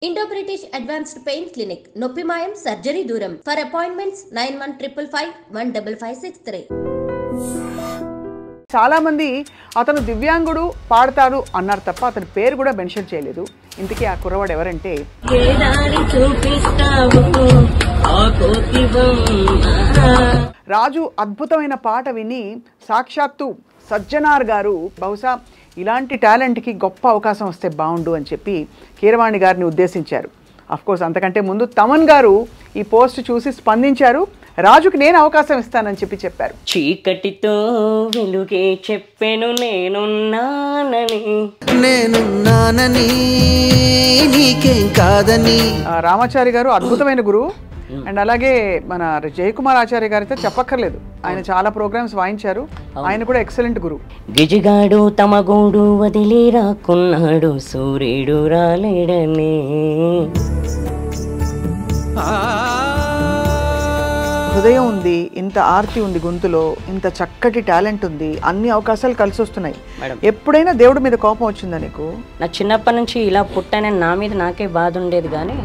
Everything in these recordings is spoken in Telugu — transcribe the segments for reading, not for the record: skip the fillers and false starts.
Indo British advanced pain clinic నొప్పిమాయం సర్జరీ దూరం ఫర్ అపాయింట్మెంట్స్ 9155515563. చాలా మంది అతను దివ్యాంగుడు పాడతారు అన్నారు తప్ప అతని పేరు కూడా మెన్షన్ చేయలేదు. ఇంతకీ ఆ కుర్రవాడు ఎవరంటే రాజు అద్భుతమైన పాట విని సాక్షాత్తు సజ్జనార్ గారు బహుశా ఇలాంటి టాలెంట్కి గొప్ప అవకాశం వస్తే బాగుండు అని చెప్పి కీరవాణి గారిని ఉద్దేశించారు. అఫ్కోర్స్ అంతకంటే ముందు తమన్ గారు ఈ పోస్ట్ చూసి స్పందించారు. రాజుకి నేను అవకాశం ఇస్తానని చెప్పారు. చీకటితో వెలుగే చెప్పెను నేనున్నానని నీకేం కాదని. రామాచారి గారు అద్భుతమైన గురువు. అండ్ అలాగే మన జయకుమార్ ఆచార్య గారితో చెప్పక్కర్లేదు, ఆయన చాలా ప్రోగ్రామ్స్ వాయించారు. ఆయన కూడా ఎక్సలెంట్ గురువు. గిజిగాడు తమ గోడు వదిలి రాకున్నాడు సూర్యుడు రాలేడని. హృదయం ఉంది, ఇంత ఆర్తి ఉంది గొంతులో, ఇంత చక్కటి టాలెంట్ ఉంది, అన్ని అవకాశాలు కలిసి వస్తున్నాయి. ఎప్పుడైనా దేవుడి మీద కోపం వచ్చిందా నీకు? నా చిన్నప్పటి నుంచి ఇలా పుట్టానని నా మీద నాకే బాధ ఉండేది, కానీ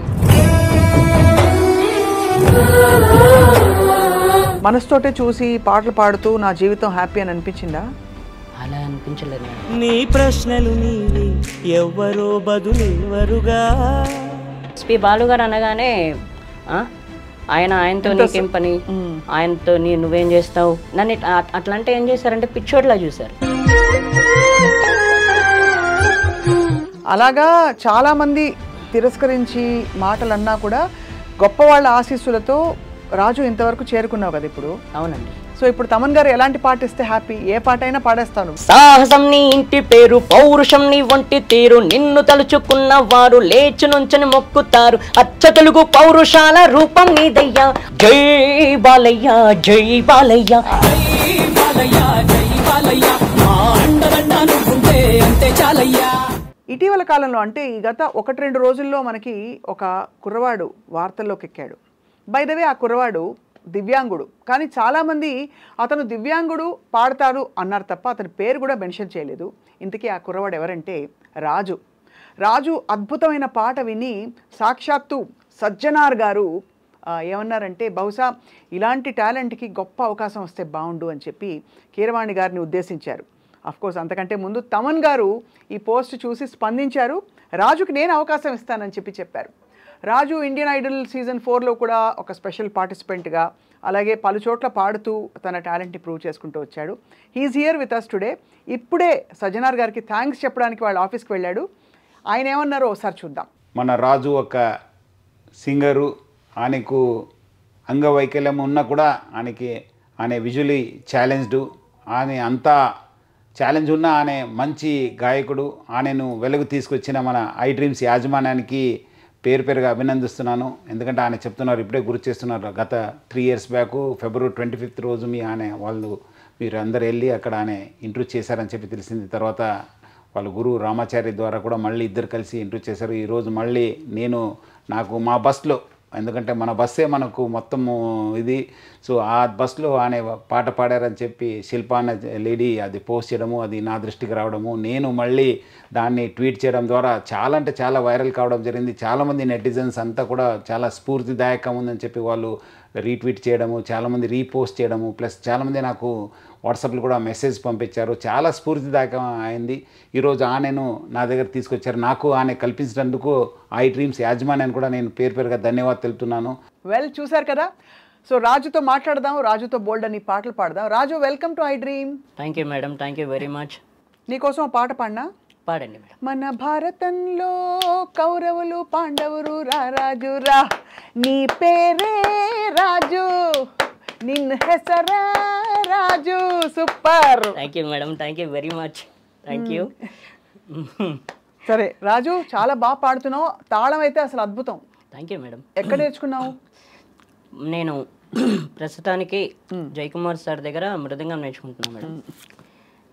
మనసుతోటే చూసి పాటలు పాడుతూ నా జీవితం హ్యాపీ అని అనిపించిందా? అలా అనిపించలేదు. నీ ప్రశ్నలు నీవి ఎవ్వరో బదులెవరుగా. ఎస్పి బాలు గారు అనగానే ఆయనతో నీకేం పని, ఆయనతో నువ్వేం చేస్తావు, నన్ను అట్లా అంటే ఏం చేశారంటే పిచ్చోడ్లా చూశారు. అలాగా చాలా మంది తిరస్కరించి మాటలు అన్నా కూడా గొప్ప వాళ్ళ ఆశీస్సులతో రాజు ఇంతవరకు చేరుకున్నావు కదా ఇప్పుడు. అవునండి. సో ఇప్పుడు తమన్ గారు ఎలాంటి పాట ఇస్తే హ్యాపీ? ఏ పాట అయినా పాడేస్తాను. సాహసం నీ ఇంటి పేరు, పౌరుషం నీ వంటి తీరు, నిన్ను తలుచుకున్న వారు లేచి నుంచని మొక్కుతారు. అచ్చ తెలుగు పౌరుషాల రూపం నీదయ్యా. జై బాలయ్య జై బాలయ్య ఇటీవల కాలంలో అంటే ఈ గత 1-2 రోజుల్లో మనకి ఒక కుర్రవాడు వార్తల్లోకి ఎక్కాడు. బై ద వే ఆ కుర్రవాడు దివ్యాంగుడు, కానీ చాలామంది అతను దివ్యాంగుడు పాడతారు అన్నారు తప్ప అతని పేరు కూడా మెన్షన్ చేయలేదు. ఇంతకీ ఆ కుర్రవాడు ఎవరంటే రాజు అద్భుతమైన పాట విని సాక్షాత్తు సజ్జనార్ గారు ఏమన్నారంటే బహుశా ఇలాంటి టాలెంట్కి గొప్ప అవకాశం వస్తే బాగుండు అని చెప్పి కీరవాణి గారిని ఉద్దేశించారు. అఫ్కోర్స్ అంతకంటే ముందు తమన్ గారు ఈ పోస్ట్ చూసి స్పందించారు. రాజుకి నేను అవకాశం ఇస్తానని చెప్పారు. రాజు ఇండియన్ ఐడల్ సీజన్ 4లో కూడా ఒక స్పెషల్ పార్టిసిపెంట్గా, అలాగే పలు చోట్ల పాడుతూ తన టాలెంట్ని ప్రూవ్ చేసుకుంటూ వచ్చాడు. He's here with us today. ఇప్పుడే సజ్జనార్ గారికి థ్యాంక్స్ చెప్పడానికి వాళ్ళ ఆఫీస్కి వెళ్ళాడు. ఆయన ఏమన్నారో ఒకసారి చూద్దాం. మన రాజు ఒక సింగరు, ఆయనకు అంగవైకల్యం ఉన్నా కూడా ఆయన విజువలీ ఛాలెంజ్డ్, ఆయన అంతా ఛాలెంజ్ ఉన్న ఆయన మంచి గాయకుడు. ఆయనను వెలుగు తీసుకొచ్చిన మన ఐ డ్రీమ్స్ యాజమాన్యానికి పేరుగా అభినందిస్తున్నాను. ఎందుకంటే ఆయన చెప్తున్నారు, ఇప్పుడే గుర్తు చేస్తున్నారు, గత 3 years బ్యాక్ February 25th రోజు మీరు అందరు వెళ్ళి అక్కడ ఆయన ఇంటర్వ్యూ చేశారని చెప్పి తెలిసింది. తర్వాత వాళ్ళ గురువు రామాచారి ద్వారా కూడా మళ్ళీ ఇద్దరు కలిసి ఇంటర్వ్యూ చేశారు. ఈరోజు మళ్ళీ నాకు మా బస్లో, ఎందుకంటే మన బస్సే మనకు మొత్తము ఇది, సో ఆ బస్లో ఆయన పాట పాడారని చెప్పి శిల్ప అన్న లేడీ అది పోస్ట్ చేయడము, అది నా దృష్టికి రావడము, నేను మళ్ళీ దాన్ని ట్వీట్ చేయడం ద్వారా చాలా అంటే చాలా వైరల్ కావడం జరిగింది. చాలామంది నెటిజన్స్ అంతా కూడా చాలా స్ఫూర్తిదాయకం ఉందని చెప్పి వాళ్ళు రీట్వీట్ చేయడము, చాలామంది రీపోస్ట్ చేయడము, ప్లస్ చాలామంది నాకు వాట్సాప్లో కూడా మెసేజ్ పంపించారు. చాలా స్ఫూర్తిదాయకం అయింది. ఈరోజు ఆయనను నా దగ్గర తీసుకొచ్చారు. నాకు ఆయన కల్పించినందుకు ఐ డ్రీమ్స్ యాజమాన్యాన్ని కూడా నేను పేరుగా ధన్యవాదాలు తెలుపుతున్నాను. వెల్, చూశారు కదా. సో రాజుతో మాట్లాడదాం, రాజుతో బోల్డ్ అని పాటలు పాడదాం. Raju, welcome to iDream. Thank you madam, thank you very much. నీకోసం ఆ పాట పాడినా? పాడండి మేడం. మన భారతంలో కౌరవులు పాండవులు రా రాజు రా, నీ పేరే రాజు, నిన్న హెసరా Raju. Super. Thank you madam, thank you very much. Thank you. సరే రాజు, చాలా బాగా పాడుతున్నావు. తాళం అయితే అసలు అద్భుతం. Thank you madam. ఎక్కడ నేర్చుకున్నావు? నేను ప్రస్తుతానికి జయకుమార్ సార్ దగ్గర మృదంగం నేర్చుకుంటున్నాను మేడం.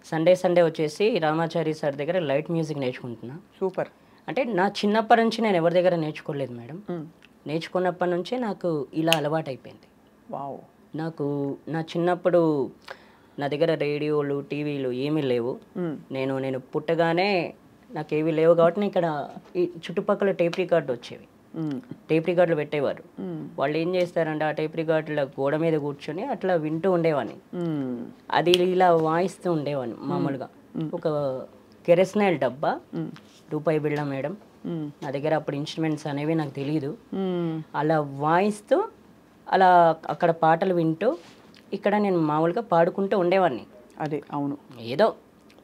సండే వచ్చేసి రామాచారి సార్ దగ్గర లైట్ మ్యూజిక్ నేర్చుకుంటున్నా. సూపర్. అంటే నా చిన్నప్పటి నుంచి నేను ఎవరి దగ్గర నేర్చుకోలేదు మేడం. నేర్చుకున్నప్పటి నుంచే నాకు ఇలా అలవాటు అయిపోయింది. వావ్. నాకు నా చిన్నప్పుడు నా దగ్గర రేడియోలు టీవీలు ఏమీ లేవు. నేను పుట్టగానే నాకు ఏవి లేవు కాబట్టి ఇక్కడ ఈ చుట్టుపక్కల టేప్ రికార్డు వచ్చేవి. టేప్ రికార్డులు పెట్టేవారు. వాళ్ళు ఏం చేస్తారంటే ఆ టేప్ రికార్డుల గోడ మీద కూర్చొని అట్లా వింటూ ఉండేవాడిని. అది ఇలా వాయిస్తూ ఉండేవాడిని మామూలుగా. ఒక కెరస్నాయిల్ డబ్బా, రూపాయి బిళ్ళ మేడం, నా దగ్గర అప్పుడు ఇన్స్ట్రుమెంట్స్ అనేవి నాకు తెలియదు. అలా వాయిస్తూ అలా అక్కడ పాటలు వింటూ ఇక్కడ నేను మామూలుగా పాడుకుంటూ ఉండేవాడిని. అదే అవును, ఏదో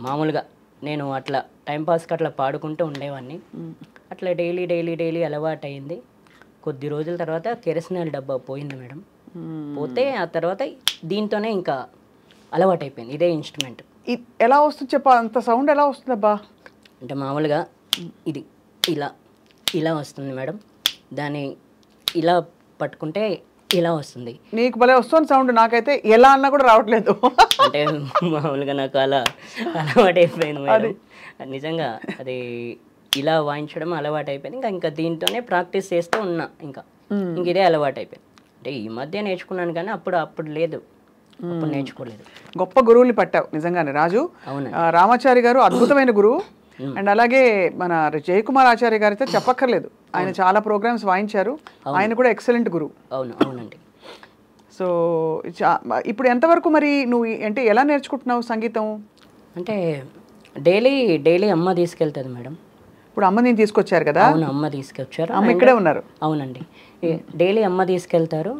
మామూలుగా నేను అట్లా టైంపాస్కి అట్లా పాడుకుంటూ ఉండేవాడిని. అట్లా డైలీ డైలీ డైలీ అలవాటు అయింది. కొద్ది రోజుల తర్వాత కెరస్నాయిల్ డబ్బా పోయింది మేడం. పోతే ఆ తర్వాత దీంతోనే ఇంకా అలవాటు అయిపోయింది. ఇదే ఇన్స్ట్రుమెంట్. ఎలా వస్తుంది చెప్పా, అంత సౌండ్ ఎలా వస్తుంది అబ్బా? అంటే మామూలుగా ఇది ఇలా ఇలా వస్తుంది మేడం. దాన్ని ఇలా పట్టుకుంటే ఇలా వస్తుంది. నీకు భలే వస్తుంది సౌండ్, నాకైతే ఎలా అన్నా కూడా రావట్లేదు. అంటే మామూలుగా నాకు అలా అలవాటు అయిపోయింది మేడం. నిజంగా అది ఇలా వాయించడం అలవాటు అయిపోయింది. ఇంకా దీంతోనే ప్రాక్టీస్ చేస్తూ ఉన్నా. ఇంక ఇదే అలవాటు అయిపోయింది. అంటే ఈ మధ్య నేర్చుకున్నాను కానీ అప్పుడు లేదు, అప్పుడు నేర్చుకోలేదు. గొప్ప గురువుని పట్టావు నిజంగానే రాజు. అవును, రామాచారి గారు అద్భుతమైన గురువు. అండ్ అలాగే మన జయకుమార్ ఆచార్య గారు అయితే చెప్పక్కర్లేదు, ఆయన చాలా ప్రోగ్రామ్స్ వాయించారు. ఆయన కూడా ఎక్సలెంట్ గురువు. అవునండి. సో ఇప్పుడు ఎంతవరకు మరి నువ్వు అంటే ఎలా నేర్చుకుంటున్నావు సంగీతం? అంటే డైలీ అమ్మ తీసుకెళ్తుంది మేడం. ఇప్పుడు అమ్మ నేను తీసుకొచ్చారు కదా? అవును, అమ్మ తీసుకొచ్చారు. అమ్మ ఇక్కడే ఉన్నారు. అవునండి, డైలీ అమ్మ తీసుకెళ్తారు.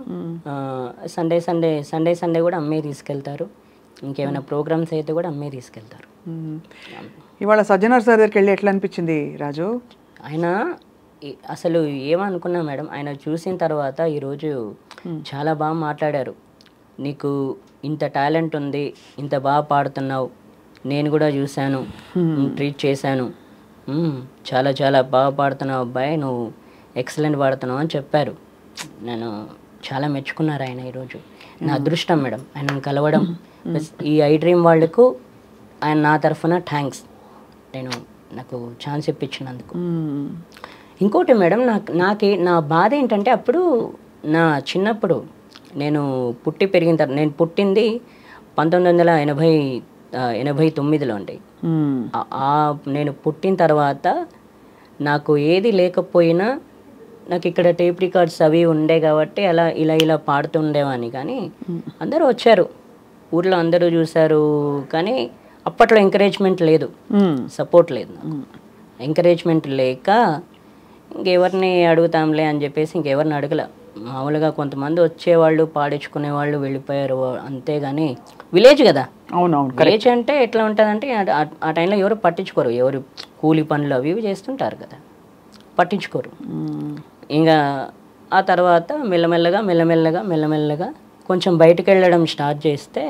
సండే కూడా అమ్మే తీసుకెళ్తారు. ఇంకేమైనా ప్రోగ్రామ్స్ అయితే కూడా అమ్మే తీసుకెళ్తారు. ఇవాళ సజ్జనార్ సార్ దగ్గరికి వెళ్ళి ఎట్లా అనిపించింది రాజు? ఆయన అసలు ఏమనుకున్నా మేడం, ఆయన చూసిన తర్వాత ఈరోజు చాలా బాగా మాట్లాడారు. నీకు ఇంత టాలెంట్ ఉంది, ఇంత బాగా పాడుతున్నావు, నేను కూడా చూశాను, ట్రీట్ చేశాను, చాలా చాలా బాగా పాడుతున్నావు అబ్బాయి, నువ్వు ఎక్సలెంట్ పాడుతున్నావు అని చెప్పారు. నేను చాలా మెచ్చుకున్నారు ఆయన ఈరోజు. నా అదృష్టం మేడం ఆయన కలవడం. ఈ ఐ డ్రీమ్ వాళ్ళకు ఆయన నా తరఫున థ్యాంక్స్, నాకు ఛాన్స్ ఇప్పించినందుకు. ఇంకోటి మేడం, నా బాధ ఏంటంటే అప్పుడు నా చిన్నప్పుడు నేను పుట్టి పెరిగిన తర్వాత, నేను పుట్టింది 1989లో అండి. నేను పుట్టిన తర్వాత నాకు ఏది లేకపోయినా నాకు ఇక్కడ టేప్ రికార్డ్స్ అవి ఉండే కాబట్టి అలా ఇలా పాడుతూ ఉండేవాడిని. కానీ అందరూ వచ్చారు, ఊర్లో అందరూ చూశారు, కానీ అప్పట్లో ఎంకరేజ్మెంట్ లేదు, సపోర్ట్ లేదు. ఎంకరేజ్మెంట్ లేక ఇంకెవరిని అడుగుతాంలే అని చెప్పేసి ఇంకెవరిని అడగల. మామూలుగా కొంతమంది వచ్చేవాళ్ళు, పాడించుకునేవాళ్ళు, వెళ్ళిపోయారు, అంతేగాని విలేజ్ కదా. అవునవును, విలేజ్ అంటే ఎట్లా ఉంటుందంటే ఆ టైంలో ఎవరు పట్టించుకోరు, ఎవరు కూలి పనులు అవి ఇవి చేస్తుంటారు కదా, పట్టించుకోరు. ఇంకా ఆ తర్వాత మెల్లమెల్లగా కొంచెం బయటకు వెళ్ళడం స్టార్ట్ చేస్తే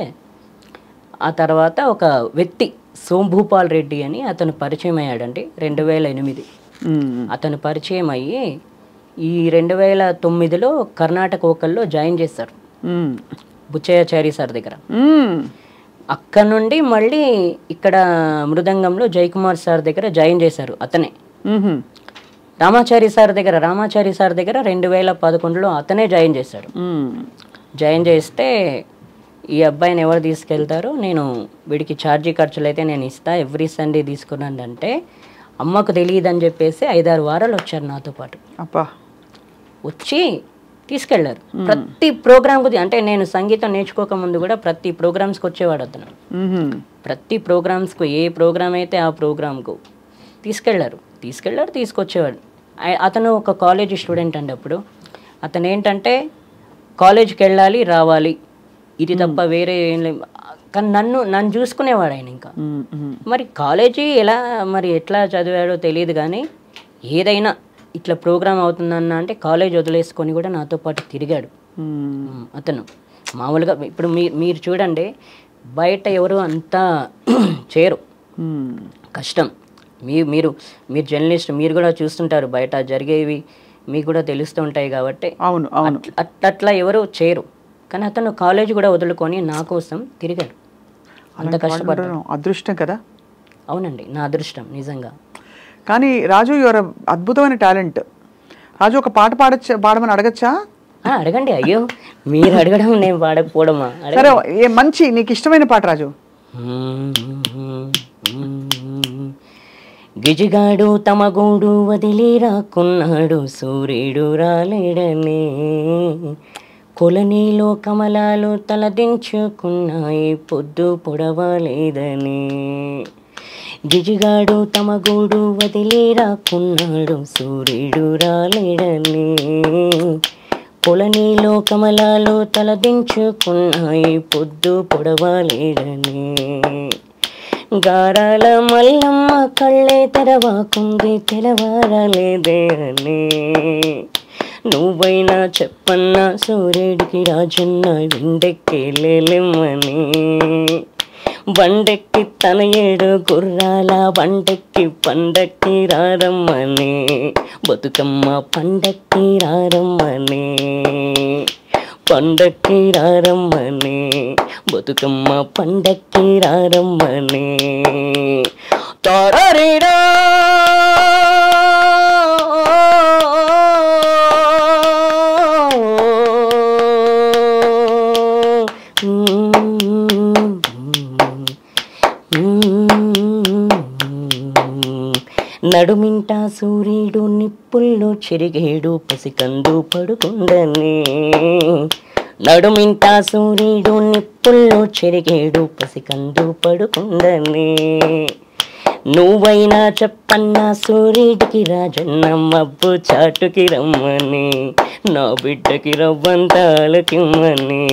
ఆ తర్వాత ఒక వ్యక్తి సోంభూపాల్ రెడ్డి అని అతను పరిచయం అయ్యాడండి 2008. అతను పరిచయం అయ్యి ఈ 2009లో కర్ణాటక వోకల్లో జాయిన్ చేశారు బుచ్చయ్యాచారి సార్ దగ్గర. అక్కడ నుండి మళ్ళీ ఇక్కడ మృదంగంలో జయకుమార్ సార్ దగ్గర జాయిన్ చేశారు. అతనే రామాచారి సార్ దగ్గర 2011లో అతనే జాయిన్ చేశాడు. జాయిన్ చేస్తే ఈ అబ్బాయిని ఎవరు తీసుకెళ్తారు, నేను వీడికి ఛార్జీ ఖర్చులు అయితే నేను ఇస్తా, ఎవ్రీ సండే తీసుకున్నాను అంటే అమ్మకు తెలియదు అని చెప్పేసి 5-6 వారాలు వచ్చారు నాతో పాటు. వచ్చి తీసుకెళ్లారు ప్రతి ప్రోగ్రామ్కు. అంటే నేను సంగీతం నేర్చుకోక ముందు కూడా ప్రతి ప్రోగ్రామ్స్కి వచ్చేవాడు అతను. ప్రతి ప్రోగ్రామ్స్కు ఏ ప్రోగ్రామ్ అయితే ఆ ప్రోగ్రామ్కు తీసుకొచ్చేవాడు. అతను ఒక కాలేజ్ స్టూడెంట్ అండి. అప్పుడు అతను ఏంటంటే కాలేజ్కి వెళ్ళాలి, రావాలి, ఇది తప్ప వేరే ఏం లేదు. కానీ నన్ను చూసుకునేవాడు ఆయన. ఇంకా మరి కాలేజీ ఎట్లా చదివాడో తెలియదు కానీ ఏదైనా ఇట్లా ప్రోగ్రామ్ అవుతుందన్న అంటే కాలేజ్ వదిలేసుకొని కూడా నాతో పాటు తిరిగాడు అతను. మామూలుగా ఇప్పుడు మీరు చూడండి, బయట ఎవరు అంతా చేయరు, కష్టం. మీరు జర్నలిస్ట్, మీరు కూడా చూస్తుంటారు, బయట జరిగేవి మీకు కూడా తెలుస్తూ ఉంటాయి కాబట్టి అట్లా ఎవరు చేయరు. కానీ అతను కాలేజ్ కూడా వదులుకొని నా కోసం తిరిగాడు. అంత కష్టపడ్డాడు. అదృష్టం కదా. అవునండి, నా అదృష్టం నిజంగా. కానీ రాజు, యువర్ అద్భుతమైన టాలెంట్. రాజు, ఒక పాట పాడమని అడగచ్చా? అడగండి. అయ్యో, మీరు అడగడం నేను పాడకపోవడమా? సరే, మంచి నీకు ఇష్టమైన పాట రాజు. గిజిగాడు తమ గూడు వదిలి రాకున్నాడు, సూర్యుడు రాలేడని. కొలనీలో కమలాలు తలదించుకున్నాయి, పొద్దు పొడవలేదని. గిజిగాడు తమ గూడు వదిలి రాకున్నాడు, సూర్యుడు రాలేడని. కొలనీలో కమలాలు తలదించుకున్నాయి, పొద్దు పొడవలేడని. గారాల మల్లమ్మ కళ్ళే తెరవాకుంది, తెరవారలేదే అని. నువ్వైనా చెప్పన్నా సూర్యుడికి రాజన్న విండెక్కి లేలేమని. బండెక్కి తన 7 గుర్రాల బండెక్కి పండక్కి రారమ్మని. బతుకమ్మ పండక్కి రారమ్మని, పండక్కి రారమ్మని. బతుకమ్మ పండక్కి రారమ్మని. తారరీడా నడుమింట సూర్యుడు నిప్పుల్లో చెరిగేడు, పసికందు పడుకుండని. నడుమింట సూర్యుడు నిప్పుల్లో చెరిగేడు, పసికందు పడుకుండని. నువ్వైనా చెప్పన్నా సూర్యుడికి రాజన్న మబ్బు చాటుకి రమ్మని. నా బిడ్డకి రవ్వంతాలకిమ్మని.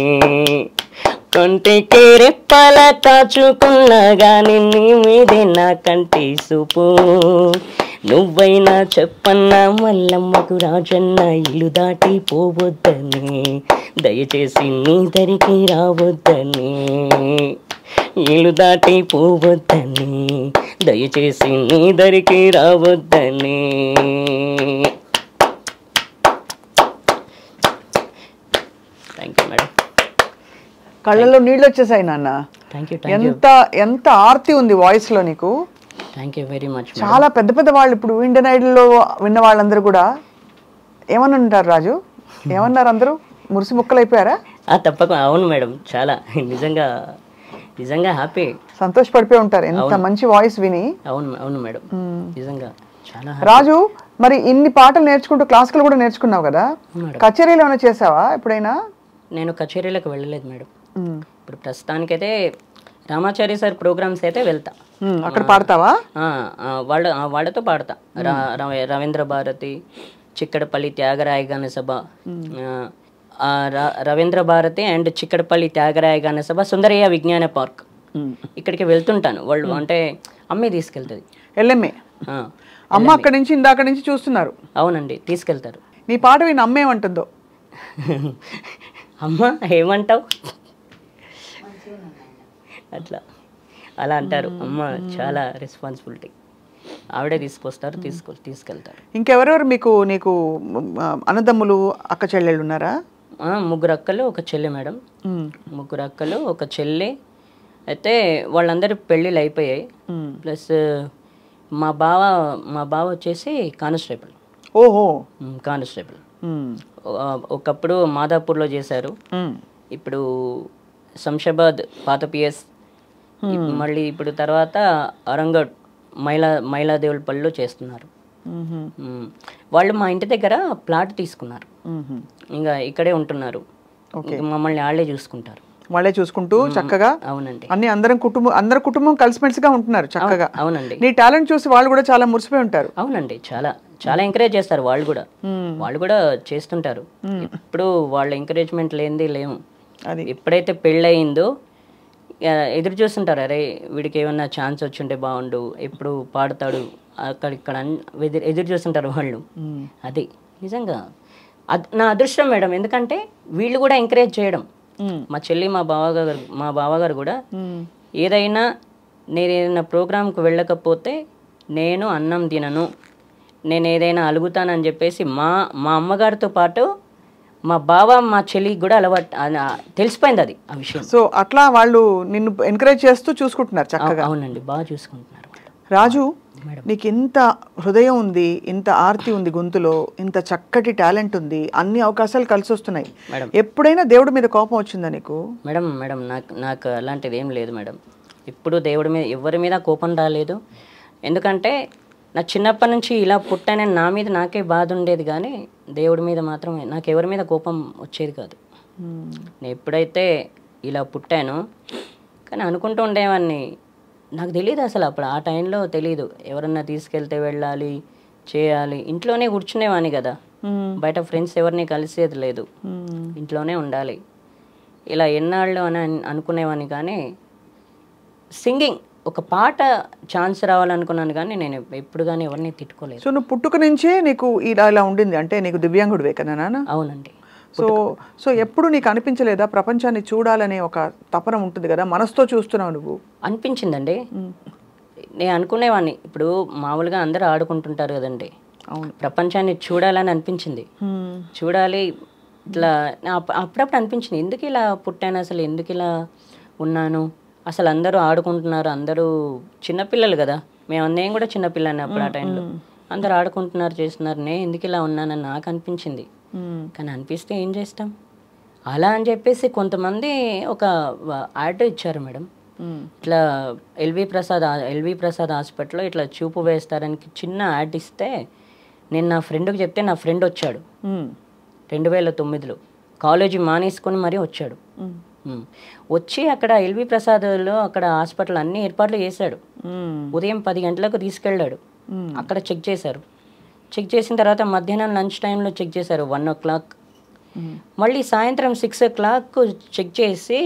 కంటికి రెప్పల కాచుకున్నా గాని నీ మీదే నా కంటి చూపు. నువ్వైనా చెప్పన్నా మల్లమ్మకు రాజన్న ఇల్లు దాటి పోవద్దని. దయచేసి నీ దరికి రావద్దని. ఇల్లు దాటి పోవద్దని, దయచేసి నీ దరికి రావద్దని. Thank you madam. కళ్ళల్లో నీళ్ళు వచ్చేసాయి నాన్న. Thank you. ఎంత ఎంత ఆర్తి ఉంది వాయిస్ లో నీకు. Thank you very much. చాలా పెద్ద పెద్ద వాళ్ళు ఇప్పుడు ఇండియన్ ఐడల్లో విన్న వాళ్ళందరూ కూడా ఏమని ఉంటారు రాజు? ఏమన్నారు అందరూ? మురిసి ముక్కలైపోయారా? తప్పకుండా. అవును మేడం, చాలా నిజంగా నిజంగా హ్యాపీ, సంతోషపడిపోయి ఉంటారు ఎంత మంచి వాయిస్ విని. అవును అవును మేడం, నిజంగా చాలా. రాజు, మరి ఇన్ని పాటలు నేర్చుకుంటూ క్లాసికల్ కూడా నేర్చుకున్నావు కదా, కచేరీలు ఏమైనా చేసావా ఎప్పుడైనా? నేను కచేరీలకు వెళ్ళలేదు మేడం. ఇప్పుడు ప్రస్తుతానికైతే రామాచారి సార్ ప్రోగ్రామ్స్ అయితే వెళ్తా. అక్కడ పాడతావా? వాళ్ళతో పాడతా. రవీంద్ర భారతి, చిక్కడపల్లి త్యాగరాయ గాన సభ, రవీంద్ర భారతి అండ్ చిక్కడపల్లి త్యాగరాయ గాన సభ, సుందరయ్య విజ్ఞాన పార్క్, ఇక్కడికి వెళ్తుంటాను. వాళ్ళు అంటే అమ్మే తీసుకెళ్తుంది. ఎల్ఎంఏ అమ్మ అక్కడి నుంచి ఇందాక నుంచి చూస్తున్నారు. అవునండి, తీసుకెళ్తారు. నీ పాట విని అమ్మ ఏమంటుందో? అమ్మ ఏమంటావు అట్లా అలా అంటారు. అమ్మ చాలా రెస్పాన్సిబిలిటీ, ఆవిడే తీసుకొస్తారు, తీసుకెళ్తారు. ఇంకెవరెవరు మీకు నీకు అన్నదమ్ములు అక్క చెల్లెళ్ళు ఉన్నారా? 3 అక్కలు 1 చెల్లి మేడం. 3 అక్కలు 1 చెల్లి. అయితే వాళ్ళందరూ పెళ్ళిళ్ళు అయిపోయాయి. ప్లస్ మా బావ వచ్చేసి కానిస్టేబుల్. ఓహో, కానిస్టేబుల్. ఒకప్పుడు మాదాపూర్లో చేశారు, ఇప్పుడు శంషాబాద్ పాత పిఎస్, మళ్ళీ ఇప్పుడు తర్వాత అరంగడ్ మైలాదేవులపల్లిలో చేస్తున్నారు. వాళ్ళు మా ఇంటి దగ్గర ప్లాట్ తీసుకున్నారు, ఇంకా ఇక్కడే ఉంటున్నారు. మమ్మల్ని వాళ్ళే చూసుకుంటారు. వాళ్ళే చూసుకుంటూ చక్కగా. అవునండి, అందరి కుటుంబం కలిసిమెలిసి గా ఉంటున్నారు చక్కగా. అవునండి. నీ టాలెంట్ చూసి వాళ్ళు కూడా చాలా మురిసిపోయి ఉంటారు. అవునండి, చాలా చాలా ఎంకరేజ్ చేస్తారు. వాళ్ళు కూడా చేస్తుంటారు. ఇప్పుడు వాళ్ళ ఎంకరేజ్మెంట్ లేనిది లేము. ఎప్పుడైతే పెళ్ళయిందో ఎదురు చూస్తుంటారు, అరే వీడికి ఏమన్నా ఛాన్స్ వచ్చింటే బాగుండు, ఎప్పుడు పాడతాడు అక్కడిక్కడ ఎదురు చూస్తుంటారు వాళ్ళు. అది నిజంగా నా అదృష్టం మేడం. ఎందుకంటే వీళ్ళు కూడా ఎంకరేజ్ చేయడం. మా చెల్లి మా బావగారు కూడా నేను ఏదైనా ప్రోగ్రాంకి వెళ్ళకపోతే నేను అన్నం తినను, నేను ఏదైనా అలుగుతానని చెప్పేసి మా అమ్మగారితో పాటు మా బావ మా చెల్లికి కూడా అలవాటు తెలిసిపోయింది అది ఆ విషయం. సో అట్లా వాళ్ళు నిన్ను ఎంకరేజ్ చేస్తూ చూసుకుంటున్నారు చక్కగా. అవునండి, బాగా చూసుకుంటున్నారు. రాజు, నీకు ఇంత హృదయం ఉంది, ఇంత ఆర్తి ఉంది గొంతులో, ఇంత చక్కటి టాలెంట్ ఉంది, అన్ని అవకాశాలు కలిసి వస్తున్నాయి. ఎప్పుడైనా దేవుడి మీద కోపం వచ్చిందా నీకు? మేడం నాకు అలాంటిది ఏం లేదు మేడం. ఇప్పుడు దేవుడి మీద ఎవరి మీద కోపం రాలేదు. ఎందుకంటే నా చిన్నప్పటి నుంచి ఇలా పుట్టానని నా మీద నాకే బాధ ఉండేది, కానీ దేవుడి మీద మాత్రం నాకు ఎవరి మీద కోపం వచ్చేది కాదు. నేను ఎప్పుడైతే ఇలా పుట్టానో కానీ అనుకుంటూ ఉండేవాడిని, నాకు తెలియదు అసలు అప్పుడు ఆ టైంలో తెలియదు. ఎవరన్నా తీసుకెళ్తే వెళ్ళాలి, చేయాలి, ఇంట్లోనే కూర్చునేవాడిని కదా, బయట ఫ్రెండ్స్ ఎవరిని కలిసేది లేదు, ఇంట్లోనే ఉండాలి. ఇలా ఎన్నాళ్ళు అని అనుకునేవాడిని. కానీ సింగింగ్ ఒక పాట ఛాన్స్ రావాలనుకున్నాను, కానీ నేను ఎప్పుడు కానీ ఎవరిని తిట్టుకోలేదు. సో నువ్వు పుట్టుక నుంచే నీకు ఇలా ఉండింది, అంటే నీకు దివ్యాంగుడివే కదా నాన్న? అవునండి. సో ఎప్పుడు నీకు అనిపించలేదా ప్రపంచాన్ని చూడాలనే ఒక తపన ఉంటుంది కదా, మనసుతో చూస్తున్నావు నువ్వు? అనిపించిందండి. నేను అనుకునేవాడిని, ఇప్పుడు మామూలుగా అందరూ ఆడుకుంటుంటారు కదండి, అవును, ప్రపంచాన్ని చూడాలని అనిపించింది. చూడాలి ఇట్లా అప్పుడప్పుడు అనిపించింది, ఎందుకు ఇలా పుట్టాను, అసలు ఎందుకు ఇలా ఉన్నాను, అసలు అందరూ ఆడుకుంటున్నారు, అందరూ చిన్నపిల్లలు కదా, నేను కూడా చిన్నపిల్లని అప్పుడు ఆ టైంలో, అందరూ ఆడుకుంటున్నారు చేస్తున్నారు, నేను ఎందుకు ఇలా ఉన్నానని నాకు అనిపించింది. కానీ అనిపిస్తే ఏం చేస్తాం, అలా అని చెప్పేసి కొంతమంది ఒక యాడ్ ఇచ్చారు మేడం, ఇట్లా ఎల్వి ప్రసాద్ హాస్పిటల్లో ఇట్లా చూపు వేస్తారని చిన్న యాడ్ ఇస్తే, నేను నా ఫ్రెండ్కి చెప్తే నా ఫ్రెండ్ వచ్చాడు 2009లో, కాలేజీ మానేసుకొని మరీ వచ్చాడు. వచ్చి అక్కడ ఎల్వి ప్రసాద్లో అక్కడ హాస్పిటల్ అన్ని ఏర్పాట్లు చేశాడు. ఉదయం 10 గంటలకు తీసుకెళ్ళాడు, అక్కడ చెక్ చేశారు. చెక్ చేసిన తర్వాత మధ్యాహ్నం లంచ్ టైంలో చెక్ చేశారు 1 o'clock. మళ్ళీ సాయంత్రం 6 o'clock చెక్ చేసి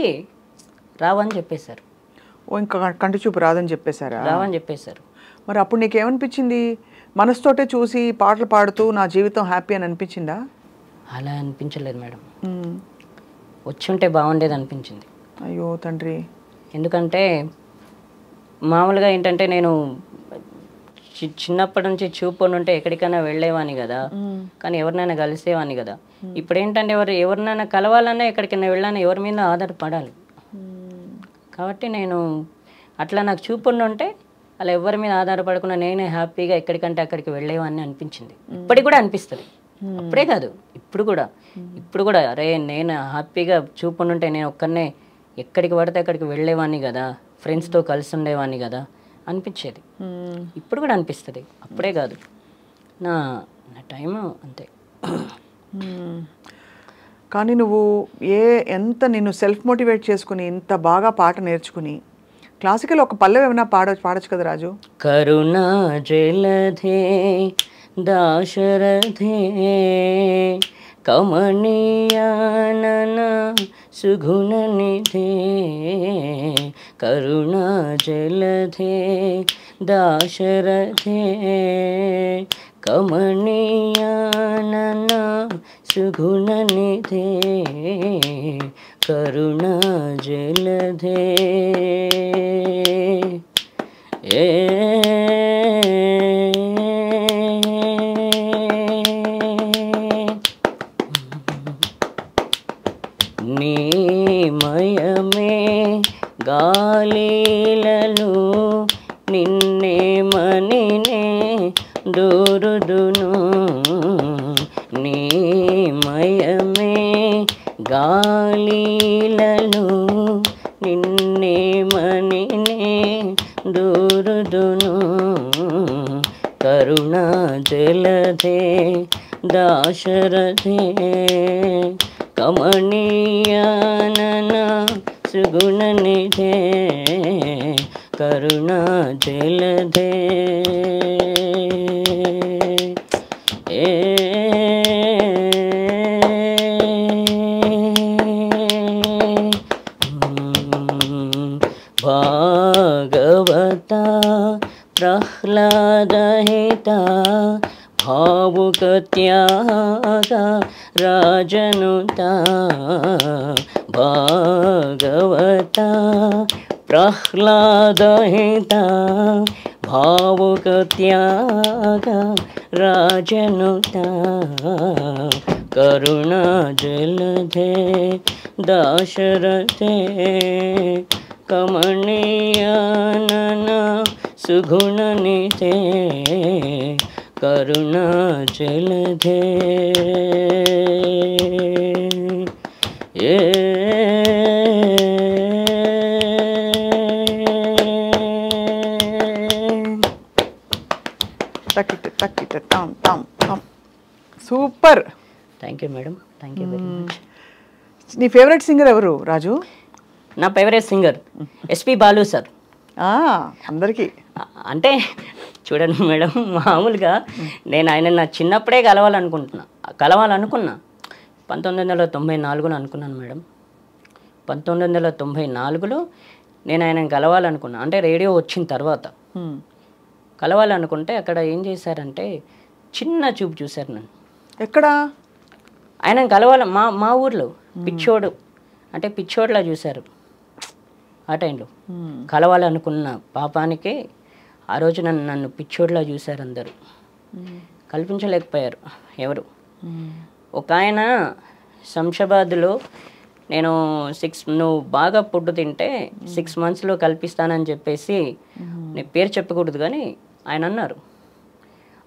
రావని చెప్పేశారు. ఇంకా కంటి చూపు రాదని చెప్పేశారా? రావని చెప్పేశారు. మరి అప్పుడు నీకేమనిపించింది? మనసుతోటే చూసి పాటలు పాడుతూ నా జీవితం హ్యాపీ అని అనిపించిందా? అలా అనిపించలేదు మేడం, వచ్చి ఉంటే బాగుండేది అనిపించింది. అయ్యో తండ్రి. ఎందుకంటే మామూలుగా ఏంటంటే నేను చిన్నప్పటి నుంచి చూపు ఉంటే ఎక్కడికైనా వెళ్ళేవాని కదా, కానీ ఎవరినైనా కలిసేవాని కదా. ఇప్పుడు ఏంటంటే ఎవరినైనా కలవాలన్నా ఎక్కడికైనా వెళ్ళాలన్నా ఎవరి మీద ఆధారపడాలి. కాబట్టి నేను అట్లా నాకు చూపు ఉంటే అలా ఎవరి మీద ఆధారపడకుండా నేనే హ్యాపీగా ఎక్కడికంటే అక్కడికి వెళ్ళేవాన్ని అనిపించింది. ఇప్పటికి కూడా అనిపిస్తుంది, అప్పుడే కాదు ఇప్పుడు కూడా అరే నేను హ్యాపీగా చూపు ఉంటే నేను ఒక్కనే ఎక్కడికి పడితే అక్కడికి వెళ్ళేవాడిని కదా, ఫ్రెండ్స్తో కలిసి ఉండేవాడిని కదా అనిపించేది. ఇప్పుడు కూడా అనిపిస్తుంది, అప్పుడే కాదు, నా టైం అంతే. కానీ నువ్వు ఎంత నిన్ను సెల్ఫ్ మోటివేట్ చేసుకుని ఇంత బాగా పాట నేర్చుకుని క్లాసికల్ ఒక పల్లవి ఏమైనా పాడొచ్చు కదా రాజు? కరుణా జలధే దాశరథే కమనీయానన సుగుణ నిధే, కరుణా జలధే దాశరథే కమనీయానన సుగుణ నిధే, కరుణా జలధే. నీమయమే గాలిలలో నిన్నే మనినే దూరుదును, నీమయమే గాలిలలో నిన్నే మనినే దూరుదును, కరుణా జలధే దాశరథే కమనీయానన సుగుణ నిధే, కరుణా జలధే. భాగవత ప్రహ్లాదహిత భావుక త్యాగ రాజనుత, భాగవత ప్రహ్లాదహిత భావుక త్యాగ రాజనుత, కరుణా జలధే దాశరథే కమనీయానన సుగుణ నిధే, కరుణా జలధే. Thank you madam, thank you very much. నీ ఫేవరెట్ సింగర్ ఎవరు రాజు? నా favourite singer SP Balu sir. అందరికీ అంటే చూడండి మేడం, మామూలుగా నేను ఆయన నా చిన్నప్పుడే కలవాలనుకున్నా 1994లో అనుకున్నాను మేడం. 1994లో నేను ఆయనను కలవాలనుకున్నా. అంటే రేడియో వచ్చిన తర్వాత కలవాలనుకుంటే అక్కడ ఏం చేశారంటే చిన్న చూపు చూశారు నన్ను. ఎక్కడ? ఆయనను కలవాలి మా ఊర్లో పిచ్చోడు అంటే పిచ్చోడ్లా చూశారు. ఆ టైంలో కలవాలనుకున్న పాపానికి ఆ రోజు నన్ను పిచ్చోడ్లా చూశారు అందరూ. కల్పించలేకపోయారు ఎవరు. ఒక ఆయన శంషాబాద్లో నేను నువ్వు బాగా పుట్టు తింటే 6 monthsలో కల్పిస్తానని చెప్పేసి నేను పేరు చెప్పకూడదు కానీ ఆయన అన్నారు.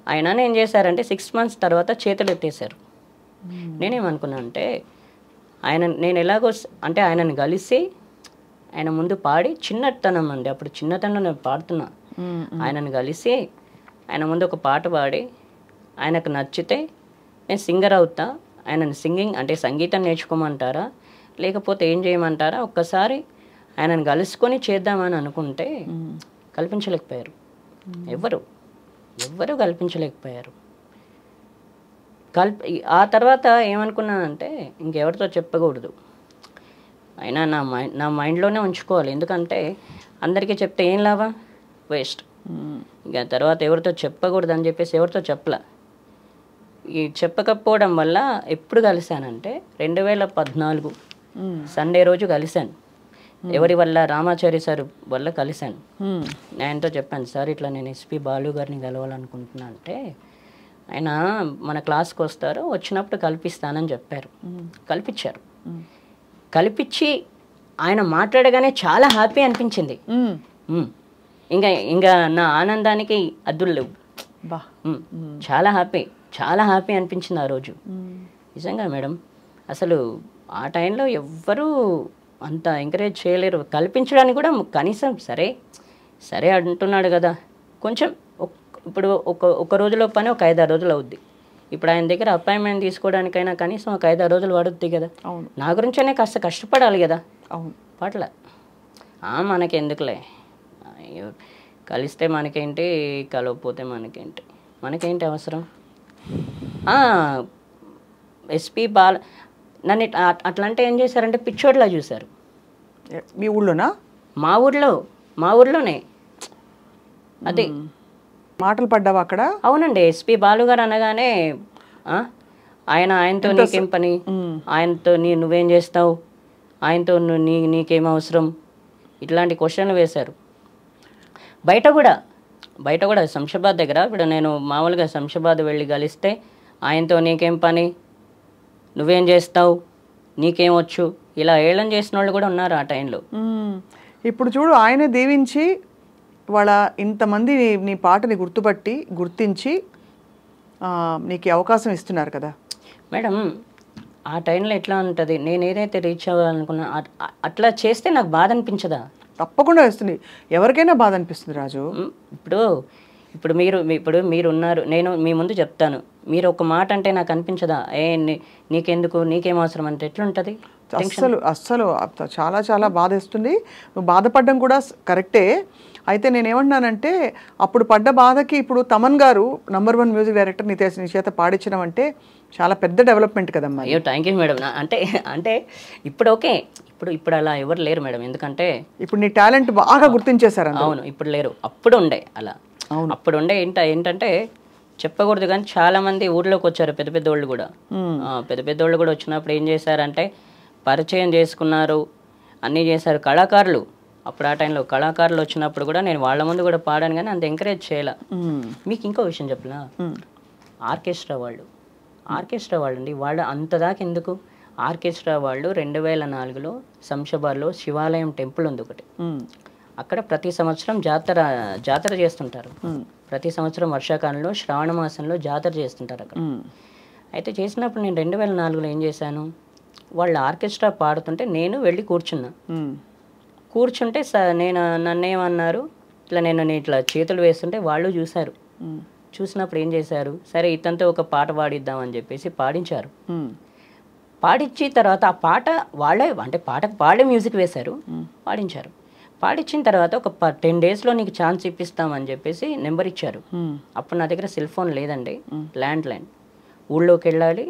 ఆయన ఏం చేశారంటే 6 months తర్వాత చేతులు ఎత్తేసారు. నేనేమనుకున్నా అంటే నేను ఎలాగో అంటే ఆయనను కలిసి ఆయన ముందు పాడి చిన్నతనం అండి, అప్పుడు చిన్నతనం నేను పాడుతున్నా. ఆయనను కలిసి ఆయన ముందు ఒక పాట పాడి ఆయనకు నచ్చితే నేను సింగర్ అవుతా, ఆయనను సింగింగ్ అంటే సంగీతం నేర్చుకోమంటారా లేకపోతే ఏం చేయమంటారా, ఒక్కసారి ఆయనను కలుసుకొని చేద్దామని అనుకుంటే కల్పించలేకపోయారు. ఎవ్వరు కల్పించలేకపోయారు. ఆ తర్వాత ఏమనుకున్నానంటే ఇంకెవరితో చెప్పకూడదు, అయినా నా మైండ్లోనే ఉంచుకోవాలి. ఎందుకంటే అందరికీ చెప్తే ఏం లాభం, వేస్ట్. ఇక తర్వాత ఎవరితో చెప్పకూడదు అని చెప్పేసి ఎవరితో చెప్పలా. ఈ చెప్పకపోవడం వల్ల ఎప్పుడు కలిశానంటే 2014 సండే రోజు కలిశాను. ఎవరి వల్ల? రామాచారి సార్ వల్ల కలిశాను. ఆయనతో చెప్పాను, సార్ ఇట్లా నేను ఎస్పి బాలు గారిని కలవాలనుకుంటున్నా అంటే ఆయన మన క్లాస్కి వస్తారు, వచ్చినప్పుడు కల్పిస్తానని చెప్పారు. కల్పించారు. కల్పించి ఆయన మాట్లాడగానే చాలా హ్యాపీ అనిపించింది. ఇంకా నా ఆనందానికి అద్దులు లేవు. చాలా హ్యాపీ అనిపించింది ఆ రోజు. నిజంగా మేడం, అసలు ఆ టైంలో ఎవ్వరూ అంత ఎంకరేజ్ చేయలేరు. కల్పించడానికి కూడా కనీసం సరే అంటున్నాడు కదా, కొంచెం ఇప్పుడు ఒక రోజులో పని ఒక 5-6 రోజులు అవుద్ది. ఇప్పుడు ఆయన దగ్గర అపాయింట్మెంట్ తీసుకోవడానికైనా కనీసం ఒక 5-6 రోజులు పడుద్ది కదా. నా గురించనే కాస్త కష్టపడాలి కదా. పట్ల మనకి ఎందుకులే, కలిస్తే మనకేంటి, కలవకపోతే మనకేంటి అవసరం. ఎస్పి బాల నన్ను అట్లా అంటే ఏం చేశారంటే పిచ్చోడ్లా చూశారు. మీ ఊళ్ళోనా? మా ఊర్లోనే. అదే మాటలు పడ్డావా అక్కడ? అవునండి. ఎస్పి బాలు గారు అనగానే ఆయనతో నీకేం పని, ఆయనతో నువ్వేం చేస్తావు, ఆయనతో నీకేం అవసరం, ఇట్లాంటి క్వశ్చన్లు వేశారు. బయట కూడా శంషాబాద్ దగ్గర ఇప్పుడు నేను మామూలుగా శంషాబాద్ వెళ్ళి కలిస్తే ఆయనతో నీకేం పని, నువ్వేం చేస్తావు, నీకేం వచ్చు, ఇలా ఏళం చేసిన వాళ్ళు కూడా ఉన్నారు ఆ టైంలో. ఇప్పుడు చూడు, ఆయనే దీవించి వాళ్ళ ఇంతమంది నీ పాటని గుర్తించి నీకు అవకాశం ఇస్తున్నారు కదా మేడం. ఆ టైంలో ఎట్లా ఉంటుంది, నేను ఏదైతే రీచ్ అవ్వాలనుకున్నా అట్లా చేస్తే నాకు బాధ అనిపించదా? తప్పకుండా వస్తుంది, ఎవరికైనా బాధ అనిపిస్తుంది రాజు. ఇప్పుడు మీరు ఉన్నారు, నేను మీ ముందు చెప్తాను, మీరు ఒక మాట అంటే నాకు అనిపించదా, నీకెందుకు, నీకేం అవసరం అంటే ఎట్లుంటుంది? అస్సలు చాలా చాలా బాధేస్తుంది. నువ్వు బాధపడడం కూడా కరెక్టే. అయితే నేనేమంటున్నానంటే అప్పుడు పడ్డ బాధకి ఇప్పుడు తమన్ గారు నంబర్ 1 మ్యూజిక్ డైరెక్టర్ నీ చేత పాడించడం అంటే చాలా పెద్ద డెవలప్మెంట్ కదమ్మా. అయ్యో థ్యాంక్ యూ మేడం. అంటే ఇప్పుడు ఓకే, ఇప్పుడు అలా ఎవరు లేరు మేడం. ఎందుకంటే ఇప్పుడు నీ టాలెంట్ బాగా గుర్తించేశారు. అవును, ఇప్పుడు లేరు, అప్పుడు ఉండే అలా. అప్పుడు ఉండే ఏంటంటే చెప్పకూడదు కానీ చాలా మంది ఊర్లోకి వచ్చారు, పెద్ద పెద్ద వాళ్ళు కూడా వచ్చినప్పుడు ఏం చేశారంటే పరిచయం చేసుకున్నారు, అన్నీ చేశారు. కళాకారులు అప్పుడు ఆ టైంలో కళాకారులు వచ్చినప్పుడు కూడా నేను వాళ్ళ ముందు కూడా పాడాను కానీ అంత ఎంకరేజ్ చేయాల. మీకు ఇంకో విషయం చెప్పనా, ఆర్కెస్ట్రా వాళ్ళు అండి, వాళ్ళు అంతదాకా ఎందుకు, ఆర్కెస్ట్రా వాళ్ళు 2004లో శంషాబాద్లో శివాలయం టెంపుల్ ఉంది ఒకటి, అక్కడ ప్రతి సంవత్సరం జాతర చేస్తుంటారు. ప్రతి సంవత్సరం వర్షాకాలంలో శ్రావణ మాసంలో జాతర చేస్తుంటారు అక్కడ. అయితే చేసినప్పుడు నేను 2004లో ఏం చేశాను, వాళ్ళ ఆర్కెస్ట్రా పాడుతుంటే నేను వెళ్ళి కూర్చుంటే నన్నేమన్నారు, ఇట్లా నేను ఇట్లా చేతులు వేస్తుంటే వాళ్ళు చూశారు. చూసినప్పుడు ఏం చేశారు, సరే ఇతనితో ఒక పాట పాడిద్దామని చెప్పేసి పాడించారు. పాడించిన తర్వాత ఆ పాట వాళ్ళే అంటే పాటకు వాళ్ళే మ్యూజిక్ వేశారు, పాడించారు. పాడించిన తర్వాత ఒక 10 daysలో నీకు ఛాన్స్ ఇప్పిస్తామని చెప్పేసి నెంబర్ ఇచ్చారు. అప్పుడు నా దగ్గర సెల్ ఫోన్ లేదండి, ల్యాండ్ లైన్. ఊళ్ళోకి వెళ్ళాలి,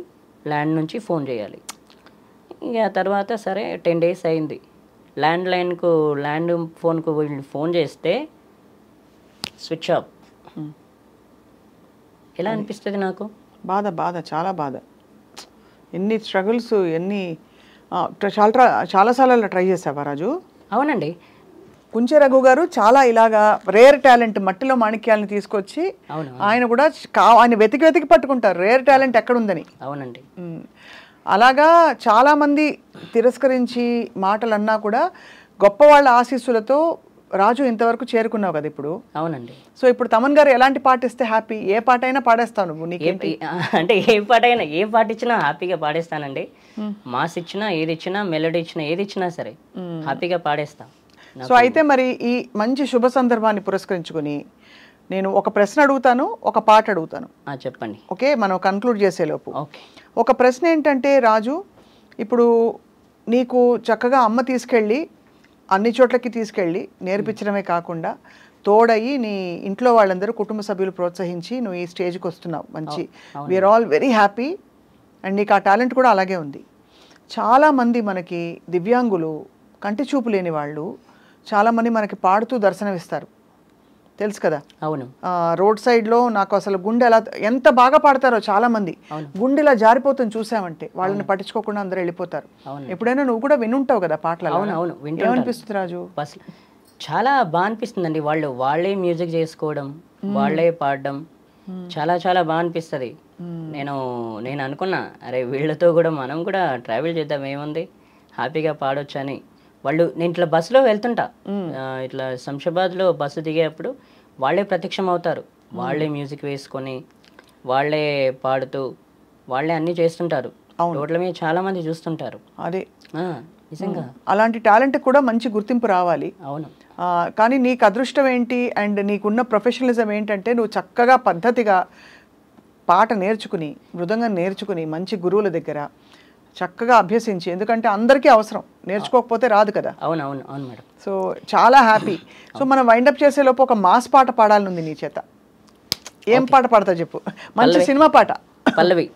ల్యాండ్ నుంచి ఫోన్ చేయాలి. ఇక తర్వాత సరే 10 days అయింది. ల్యాండ్ ఫోన్కు వీళ్ళు ఫోన్ చేస్తే స్విచ్ ఆఫ్. ఎలా అనిపిస్తుంది నాకు? బాధ చాలా బాధ. ఎన్ని స్ట్రగుల్స్, ఎన్ని చాలాసార్లు ట్రై చేసావా రాజు? అవునండి. కుంచె రఘు గారు చాలా ఇలాగా రేర్ టాలెంట్, మట్టిలో మాణిక్యాలను తీసుకొచ్చి ఆయన కూడా ఆయన వెతికి పట్టుకుంటారు రేర్ టాలెంట్ ఎక్కడుందని. అవునండి. అలాగా చాలామంది తిరస్కరించి మాటలు అన్నా కూడా గొప్ప వాళ్ళ ఆశీస్సులతో రాజు ఇంతవరకు చేరుకున్నావు కదా ఇప్పుడు. అవునండి. సో ఇప్పుడు తమన్ గారు ఎలాంటి పాట ఇస్తే హ్యాపీ? ఏ పాట అయినా పాడేస్తావు నువ్వు? నీకేంటి అంటే ఏ పాట ఇచ్చినా హ్యాపీగా పాడేస్తానండి. మాస్ ఇచ్చినా, ఏది ఇచ్చినా, మెలోడీ ఇచ్చినా, ఏది ఇచ్చినా సరే హ్యాపీగా పాడేస్తా. సో అయితే మరి ఈ మంచి శుభ సందర్భాన్ని పురస్కరించుకుని నేను ఒక ప్రశ్న అడుగుతాను, ఒక పాట అడుగుతాను. చెప్పండి. ఓకే, మనం కన్క్లూడ్ చేసేలోపు. ఓకే. ఒక ప్రశ్న ఏంటంటే రాజు, ఇప్పుడు నీకు చక్కగా అమ్మ తీసుకెళ్ళి అన్ని చోట్లకి తీసుకెళ్ళి నేర్పించడమే కాకుండా తోడయి నీ ఇంట్లో వాళ్ళందరూ కుటుంబ సభ్యులు ప్రోత్సహించి నువ్వు ఈ స్టేజ్కి వస్తున్నావు. మంచి, we are all very happy. And నీకు ఆ టాలెంట్ కూడా అలాగే ఉంది. చాలామంది మనకి దివ్యాంగులు, కంటి చూపు లేని వాళ్ళు చాలామంది మనకి పాడుతూ దర్శనమిస్తారు, తెలుసు కదా. అవును. రోడ్ సైడ్లో నాకు అసలు గుండె ఎలా ఎంత బాగా పాడతారో చాలామంది, గుండెలా జారిపోతుంది చూసామంటే. వాళ్ళని పట్టించుకోకుండా అందరూ వెళ్ళిపోతారు. ఎప్పుడైనా నువ్వు కూడా వినుంటావు కదా పాటలు? అవును. ఏమనిపిస్తుంది రాజు? చాలా బాగా అనిపిస్తుందండి. వాళ్ళే మ్యూజిక్ చేసుకోవడం, వాళ్ళే పాడడం చాలా చాలా బాగా అనిపిస్తుంది. నేను అనుకున్నా, అరే వీళ్ళతో కూడా మనం కూడా ట్రావెల్ చేద్దాం, ఏముంది, హ్యాపీగా పాడొచ్చు అని. నేను ఇట్లా బస్సులో వెళ్తుంటా, ఇట్లా శంషాబాద్లో బస్సు దిగేటప్పుడు వాళ్ళే ప్రత్యక్షం అవుతారు. వాళ్ళే మ్యూజిక్ వేసుకొని, వాళ్ళే పాడుతూ, వాళ్ళే అన్నీ చేస్తుంటారు. రోడ్ల మీద చాలా మంది చూస్తుంటారు. అదే నిజంగా అలాంటి టాలెంట్ కూడా మంచి గుర్తింపు రావాలి. అవును. కానీ నీకు అదృష్టం ఏంటి అండ్ నీకున్న ప్రొఫెషనలిజం ఏంటంటే నువ్వు చక్కగా పద్ధతిగా పాట నేర్చుకుని, మృదంగం నేర్చుకుని, మంచి గురువుల దగ్గర చక్కగా అభ్యసించి, ఎందుకంటే అందరికీ అవసరం, నేర్చుకోకపోతే రాదు కదా. అవును మేడం. సో చాలా హ్యాపీ. సో మనం వైండప్ చేసేలోపు ఒక మాస్ పాట పాడాలనుంది నీ చేత. ఏం పాట పాడతా చెప్పు? మంచి సినిమా పాట. పల్లవి.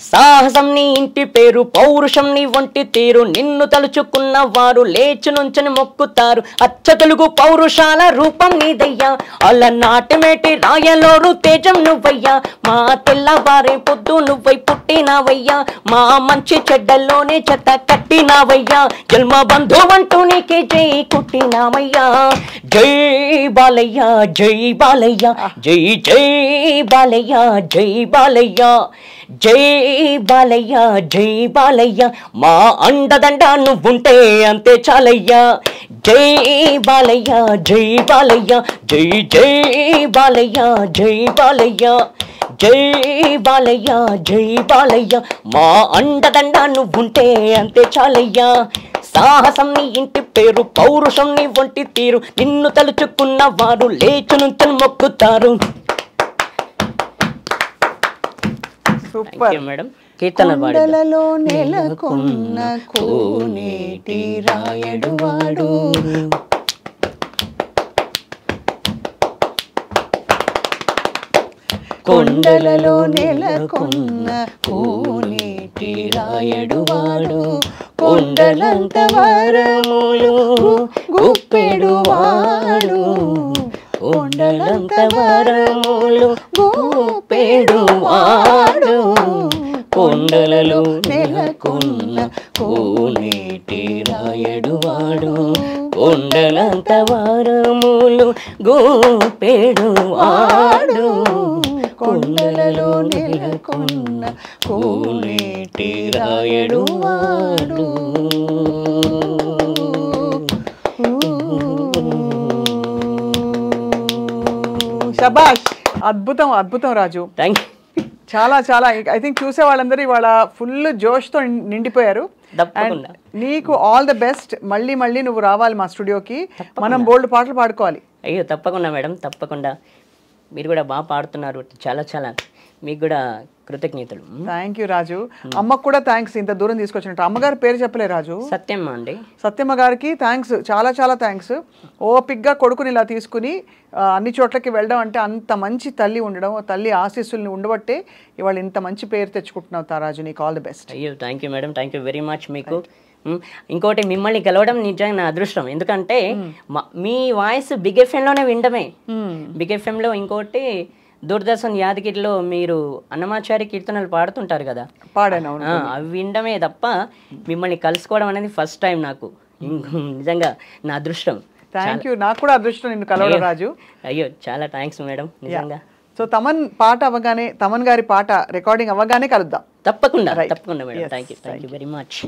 సాహసం నీ ఇంటి పేరు, పౌరుషం నీ ఒంటి తీరు, నిన్ను తలుచుకున్న వారు లేచి నుంచని మొక్కుతారు. అచ్చ తెలుగు పౌరుషాల రూపం నీదయ్యా, అలనాటిమేటి రాయలోరు తేజం నువ్వయ్యా. మా తెల్లవారే పొద్దు నువ్వై పుట్టినావయ్యా, మా మంచి చెడ్డల్లోనే చెత్త కట్టినావయ్యా. జన్మ బంధువంటూ నీకే జై కుట్టినామయ్యా. జై బాలయ్య, జై బాలయ్య, జై జై బాలయ్య, జై బాలయ్య, జై బాలయ్య, జై బాలయ్య. మా అండదండ నువ్వుంటే అంతే చాలయ్యా. జై బాలయ్య, జై బాలయ్య, జై జై బాలయ్య, జై బాలయ్య, జై బాలయ్య, జై బాలయ్య. మా అండదండ నువ్వుంటే అంతే చాలయ్యా. సాహసం నీ ఇంటి పేరు, పౌరుషం నీ ఒంటి తీరు, నిన్ను తలుచుకున్న వారు లేచి నుంచని మొక్కుతారు. Super madam. కీర్తన కొండలలో నెలకొన్న కోనేటి రాయడువాడు, కొండలలో నెలకొన్న కోనేటి రాయడువాడు, కొండలంత వరములు గుప్పెడువాడు, కొండలంత వరములు గుప్పెడువాడు, కొండలలో నెలకొన్న కోనేటి రాయడువాడు, కొండలంత వరములు గుప్పెడువాడు, కొండలలో నెలకొన్న కోనేటి రాయడువాడు. శభాష్, అద్భుతం అద్భుతం రాజు. Thank you. చాలా చాలా ఐ థింక్ చూసే వాళ్ళందరూ ఇవాళ ఫుల్ జోష్తో నిండిపోయారు. తప్పకుండా. నీకు ఆల్ ద బెస్ట్. మళ్ళీ మళ్ళీ నువ్వు రావాలి మా స్టూడియోకి, మనం బోల్డ్ పాటలు పాడుకోవాలి. అయ్యో తప్పకుండా మేడం, తప్పకుండా. మీరు కూడా బాగా పాడుతున్నారు, చాలా చాలా మీకు కూడా కృతజ్ఞతలు. థ్యాంక్ యూ రాజు. అమ్మకు కూడా థ్యాంక్స్, ఇంత దూరం తీసుకొచ్చినట్టు. అమ్మగారి పేరు చెప్పలే రాజు. సత్యమ్మ అండి. సత్యమ్మ గారికి థ్యాంక్స్, చాలా చాలా థ్యాంక్స్. ఓపిక్గా కొడుకుని ఇలా తీసుకుని అన్ని చోట్లకి వెళ్ళడం అంటే అంత మంచి తల్లి ఉండడం, తల్లి ఆశీస్సుల్ని ఉండబట్టే ఇవాళ ఇంత మంచి పేరు తెచ్చుకుంటున్నావు తారాజు. నీకు ఆల్ ది బెస్ట్. అయ్యో thank you madam, thank you very much. మీకు ఇంకోటి మిమ్మల్ని కలవడం నిజంగా నా అదృష్టం. ఎందుకంటే మీ వాయిస్ బిగ్ ఎఫ్ఎంలోనే వినడమే. బిగ్ ఎఫ్ఎంలో ఇంకోటి దూరదర్శన్ యాదగిరిలో మీరు అన్నమాచారి కీర్తనలు పాడుతుంటారు కదా, పాడాను. అవి వినడమే తప్ప మిమ్మల్ని కలుసుకోవడం అనేది ఫస్ట్ టైం నాకు. నిజంగా నా అదృష్టం. Thank you. నాకు కూడా అదృష్టం నిన్ను కలవడం రాజు. అయ్యో చాలా థ్యాంక్స్ మేడం నిజంగా. సో తమన్ పాట అవ్వగానే, తమన్ గారి పాట రికార్డింగ్ అవ్వగానే కలుద్దాం. తప్పకుండా తప్పకుండా madam. Thank you very much.